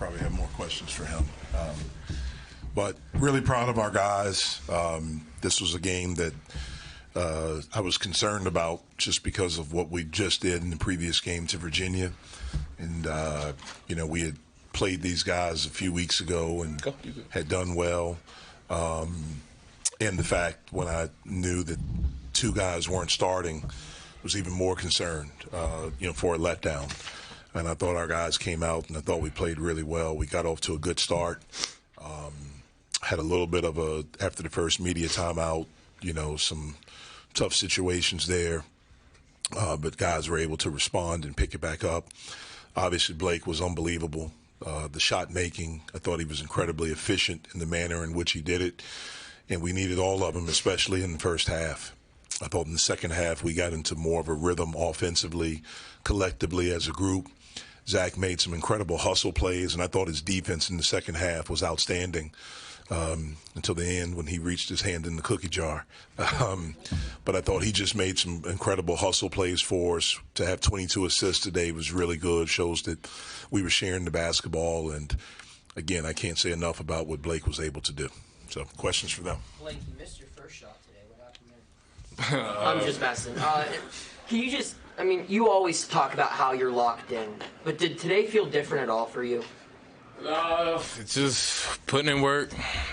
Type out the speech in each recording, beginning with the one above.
probably have more questions for him. But really proud of our guys. This was a game that I was concerned about just because of what we just did in the previous game to Virginia. And, we had played these guys a few weeks ago and had done well. And the fact when I knew that two guys weren't starting was even more concerned, for a letdown. And I thought our guys came out, and I thought we played really well. We got off to a good start. Had a little bit of after the first media timeout, some tough situations there. But guys were able to respond and pick it back up. Obviously, Blake was unbelievable. The shot making, I thought he was incredibly efficient in the manner in which he did it. And we needed all of them, especially in the first half. I thought in the second half we got into more of a rhythm offensively, collectively as a group. Zack made some incredible hustle plays, and I thought his defense in the second half was outstanding until the end when he reached his hand in the cookie jar. But I thought he just made some incredible hustle plays for us. To have 22 assists today was really good, shows that we were sharing the basketball. And, again, I can't say enough about what Blake was able to do. So, questions for them? Blake, you missed your first shot today. What happened there? I'm just messing. Can you just, you always talk about how you're locked in, but did today feel different at all for you? It's just putting in work.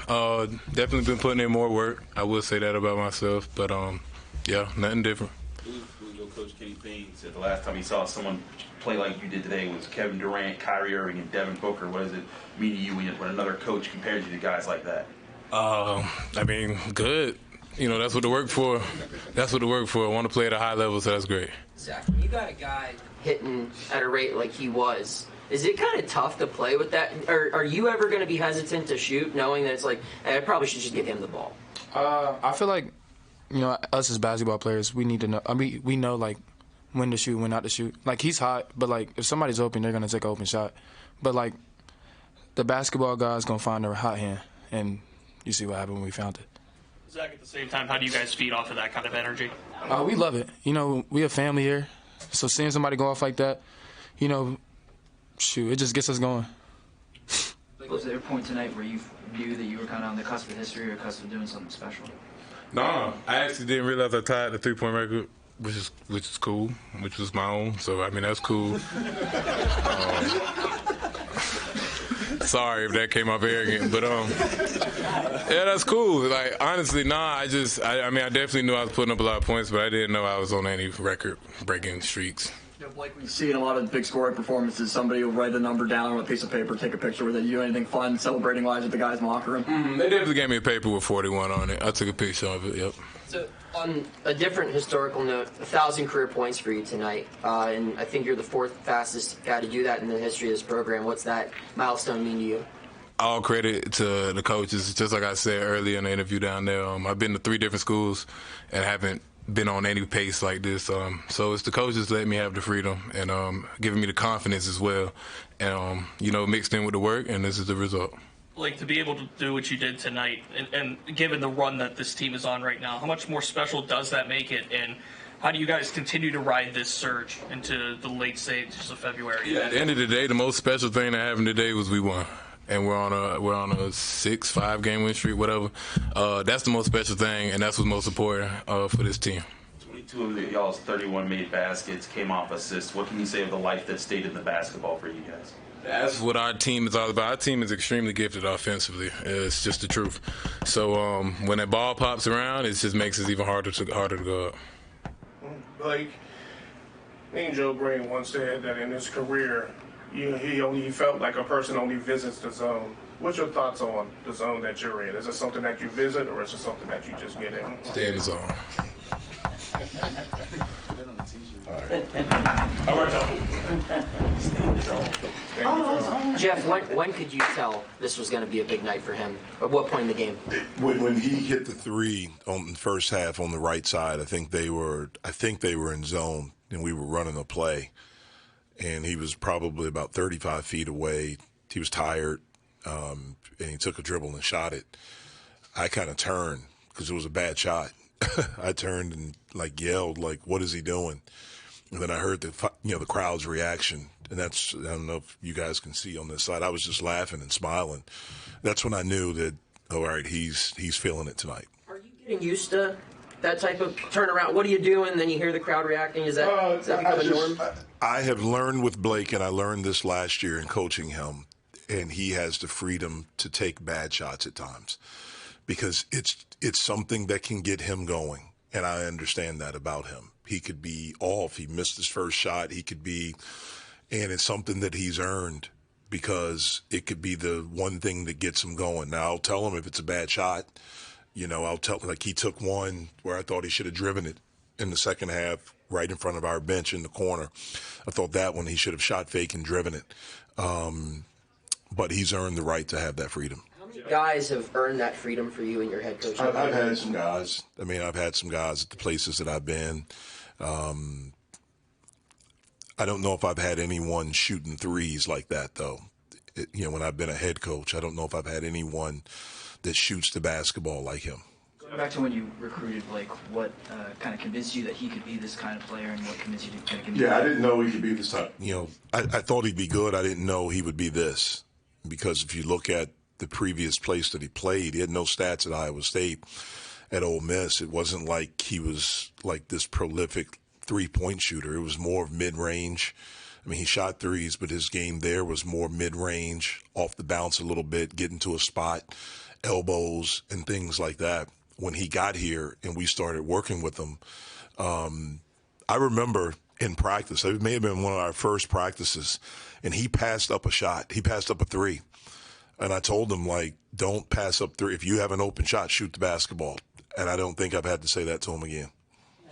Definitely been putting in more work. I will say that about myself, but nothing different. Louisville coach Kenny Payne said the last time he saw someone play like you did today was Kevin Durant, Kyrie Irving, and Devin Booker. What does it mean to you when another coach compares you to guys like that? Good. That's what to work for. That's what to work for. I want to play at a high level, so that's great. Zack, when you got a guy hitting at a rate like he was, is it kind of tough to play with that? Or are you ever going to be hesitant to shoot, knowing that it's like, hey, I probably should just give him the ball? I feel like, us as basketball players, we need to know. We know, like, when to shoot, when not to shoot. Like, he's hot, but, like, if somebody's open, they're going to take an open shot. But, like, the basketball guy's going to find their hot hand, and you see what happened when we found it. Zack, at the same time, how do you guys feed off of that kind of energy? We love it. We have family here, so seeing somebody go off like that, it just gets us going. Was there a point tonight where you knew that you were kind of on the cusp of history or cusp of doing something special? No, I actually didn't realize I tied the three-point record, which is cool, which was my own. So that's cool. Sorry if that came off arrogant, but that's cool. Like, honestly, I definitely knew I was putting up a lot of points, but I didn't know I was on any record-breaking streaks. Blake, we see in a lot of big scoring performances, somebody will write a number down on a piece of paper, take a picture with it. You do anything fun, celebrating lives with the guys in the locker room? They definitely gave me a paper with 41 on it. I took a picture of it, yep. So, on a different historical note, 1,000 career points for you tonight, and I think you're the fourth fastest guy to do that in the history of this program. What's that milestone mean to you? All credit to the coaches. Just like I said earlier in the interview down there, I've been to 3 different schools and haven't been on any pace like this. So it's the coaches letting me have the freedom and giving me the confidence as well. And, mixed in with the work, and this is the result. Like, to be able to do what you did tonight, and given the run that this team is on right now, how much more special does that make it? And how do you guys continue to ride this surge into the late stages of February? Yeah, at the end of the day, the most special thing that happened today was we won. And we're on a 6-5 game win streak, whatever. That's the most special thing, and that's what's most important for this team. 22 of y'all's 31 made baskets, came off assists. What can you say of the life that stayed in the basketball for you guys? That's what our team is all about. Our team is extremely gifted offensively. It's just the truth. So when that ball pops around, it just makes it even harder to go up. Blake, Joe Green once said that in his career, he felt like a person only visits the zone. What's your thoughts on the zone that you're in? Is it something that you visit, or is it something that you just get in? Stay in the zone. Jeff, when could you tell this was going to be a big night for him? At what point in the game? When he hit the 3 on the first half on the right side, I think they were in zone, and we were running a play. And he was probably about 35 feet away. He was tired, and he took a dribble and shot it. I kind of turned because it was a bad shot. I turned and yelled, what is he doing? And then I heard the crowd's reaction, and I don't know if you guys can see on this side, I was just laughing and smiling. That's when I knew that, all right, he's feeling it tonight. Are you getting used to that type of turnaround? What are you doing? Then you hear the crowd reacting. Is that become a norm? I have learned with Blake, and I learned this last year in coaching him, and he has the freedom to take bad shots at times because it's something that can get him going, and I understand that about him. He could be off. He missed his first shot. He could be, and it's something that he's earned because it could be the one thing that gets him going. Now, I'll tell him if it's a bad shot. I'll tell him, like he took one where I thought he should have driven it in the second half right in front of our bench in the corner. I thought that one he should have shot fake and driven it. But he's earned the right to have that freedom. How many guys have earned that freedom for you and your head coach? I've had some guys. I've had some guys at the places that I've been. I don't know if I've had anyone shooting threes like that, though. When I've been a head coach, I don't know if I've had anyone that shoots the basketball like him. Going back to when you recruited Blake, what kind of convinced you that he could be this kind of player, and what convinced you to kind of continue? Yeah, I didn't know he could be this type. I thought he'd be good. I didn't know he would be this, because if you look at the previous place that he played, he had no stats at Iowa State. At Ole Miss, it wasn't like he was like this prolific three-point shooter. It was more of mid-range. He shot threes, but his game there was more mid-range, off the bounce a little bit, getting to a spot, elbows, and things like that. When he got here and we started working with him, I remember in practice, it may have been one of our first practices, and he passed up a shot. He passed up a three. And I told him, don't pass up three. If you have an open shot, shoot the basketball. And I don't think I've had to say that to him again.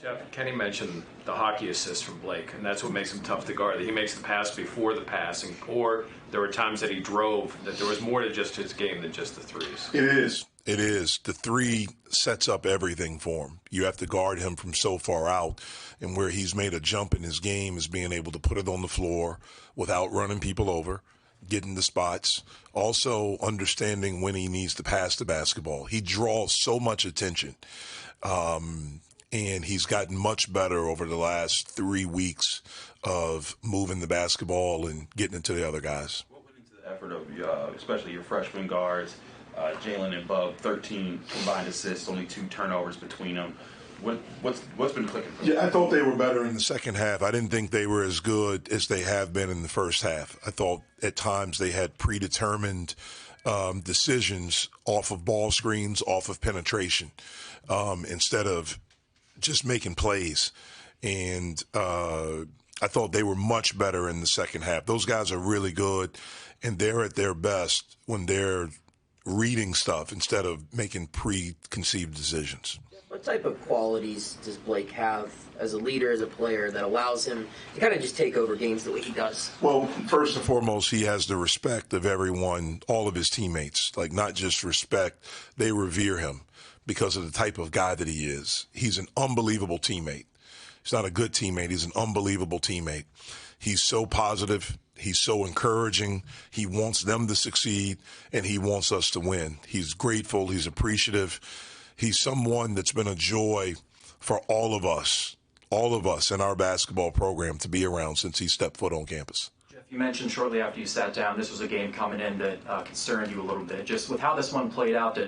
Jeff, Kenny mentioned the hockey assist from Blake, and that's what makes him tough to guard. That he makes the pass before the passing, or there were times that he drove, that there was more to just his game than just the threes. It is. It is. The three sets up everything for him. You have to guard him from so far out, and where he's made a jump in his game is being able to put it on the floor without running people over, getting the spots, also understanding when he needs to pass the basketball. He draws so much attention. And he's gotten much better over the last 3 weeks of moving the basketball and getting it to the other guys. What went into the effort of, especially your freshman guards, Jalen and Bub, 13 combined assists, only 2 turnovers between them? What's been clicking for them? Yeah, I thought they were better in the second half. I didn't think they were as good as they have been in the first half. I thought at times they had predetermined decisions off of ball screens, off of penetration, instead of just making plays. And I thought they were much better in the second half. Those guys are really good, and they're at their best when they're reading stuff instead of making preconceived decisions. What type of qualities does Blake have as a leader, as a player, that allows him to kind of just take over games the way he does? Well, first and foremost, he has the respect of everyone, all of his teammates. Not just respect, they revere him because of the type of guy that he is. He's an unbelievable teammate. He's not a good teammate. He's an unbelievable teammate. He's so positive. He's so encouraging. He wants them to succeed, and he wants us to win. He's grateful. He's appreciative. He's someone that's been a joy for all of us in our basketball program to be around since he stepped foot on campus. Jeff, you mentioned shortly after you sat down, this was a game coming in that concerned you a little bit. Just with how this one played out,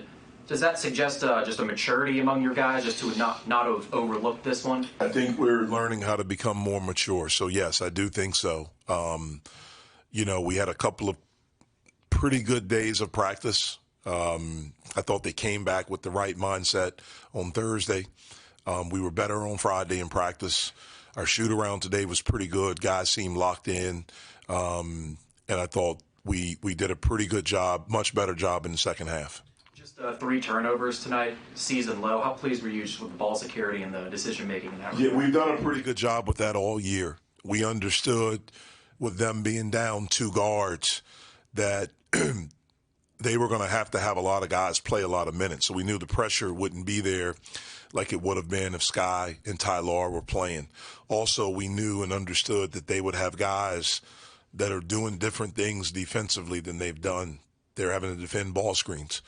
does that suggest just a maturity among your guys, just to not have overlooked this one? I think we're learning how to become more mature. So, yes, I do think so. We had a couple of pretty good days of practice. I thought they came back with the right mindset on Thursday. We were better on Friday in practice. Our shoot-around today was pretty good. Guys seemed locked in. And I thought we did a pretty good job, much better job in the second half. Just 3 turnovers tonight, season low. How pleased were you just with the ball security and the decision-making in that regard? Yeah, we've done a pretty good job with that all year. We understood with them being down 2 guards that they were going to have a lot of guys play a lot of minutes. So we knew the pressure wouldn't be there like it would have been if Sky and Tyler were playing. Also, we knew and understood that they would have guys that are doing different things defensively than they've done. They're having to defend ball screens,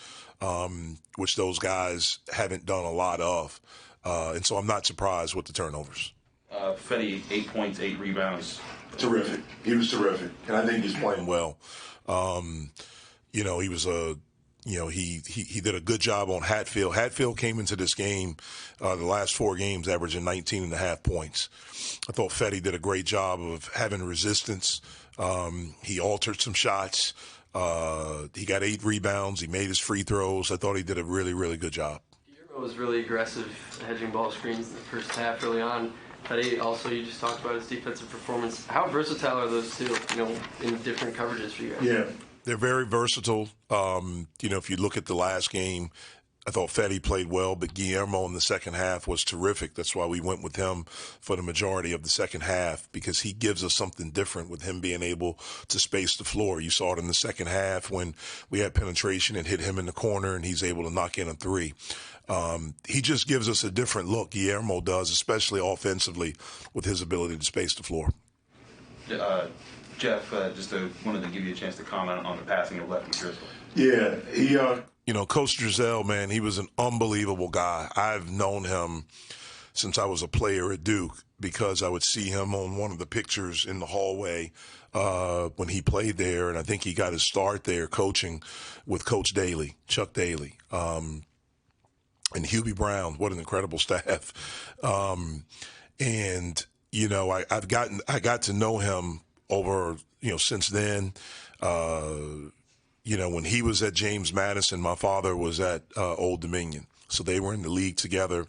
which those guys haven't done a lot of. And so I'm not surprised with the turnovers. Fetty, 8 points, 8 rebounds. Terrific. He was terrific, and I think he's playing well. You know, he was he did a good job on Hatfield. Hatfield came into this game, the last 4 games, averaging 19.5 points. I thought Fetty did a great job of having resistance. He altered some shots. He got 8 rebounds. He made his free throws. I thought he did a really, really good job. Guillermo was really aggressive, hedging ball screens in the first half early on. Fetty, also, you just talked about his defensive performance. How versatile are those two, in different coverages for you guys? Yeah, they're very versatile. If you look at the last game, I thought Fetty played well, but Guillermo in the second half was terrific. That's why we went with him for the majority of the second half, because he gives us something different with him being able to space the floor. You saw it in the second half when we had penetration and hit him in the corner, and he's able to knock in a 3. He just gives us a different look, Guillermo does, especially offensively, with his ability to space the floor. Jeff, wanted to give you a chance to comment on the passing of Lefty Drizzle. Yeah, he, Coach Drizzle, man, he was an unbelievable guy. I've known him since I was a player at Duke, because I would see him on one of the pictures in the hallway when he played there, and I think he got his start there coaching with Coach Daly, Chuck Daly. And Hubie Brown, what an incredible staff. I got to know him over, since then. When he was at James Madison, my father was at Old Dominion. So they were in the league together.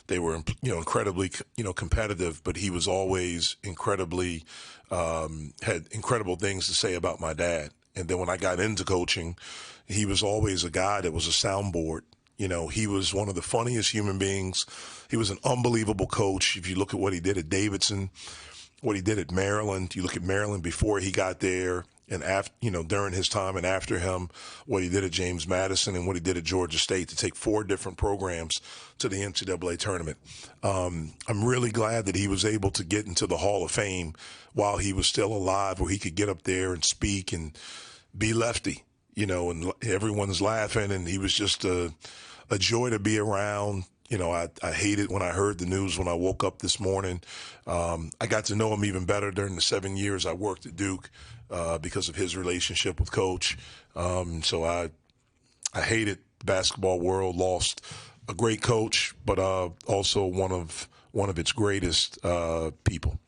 They were, incredibly, competitive, but he was always incredibly, had incredible things to say about my dad. And then when I got into coaching, he was always a guy that was a soundboard. He was one of the funniest human beings. He was an unbelievable coach. If you look at what he did at Davidson, what he did at Maryland, you look at Maryland before he got there and after, during his time and after him, what he did at James Madison and what he did at Georgia State to take 4 different programs to the NCAA tournament. I'm really glad that he was able to get into the Hall of Fame while he was still alive, where he could get up there and speak and be Lefty, and everyone's laughing, and he was just a joy to be around. I hated when I heard the news when I woke up this morning. I got to know him even better during the 7 years I worked at Duke because of his relationship with Coach. So I hated the basketball world, lost a great coach, but also one of its greatest people.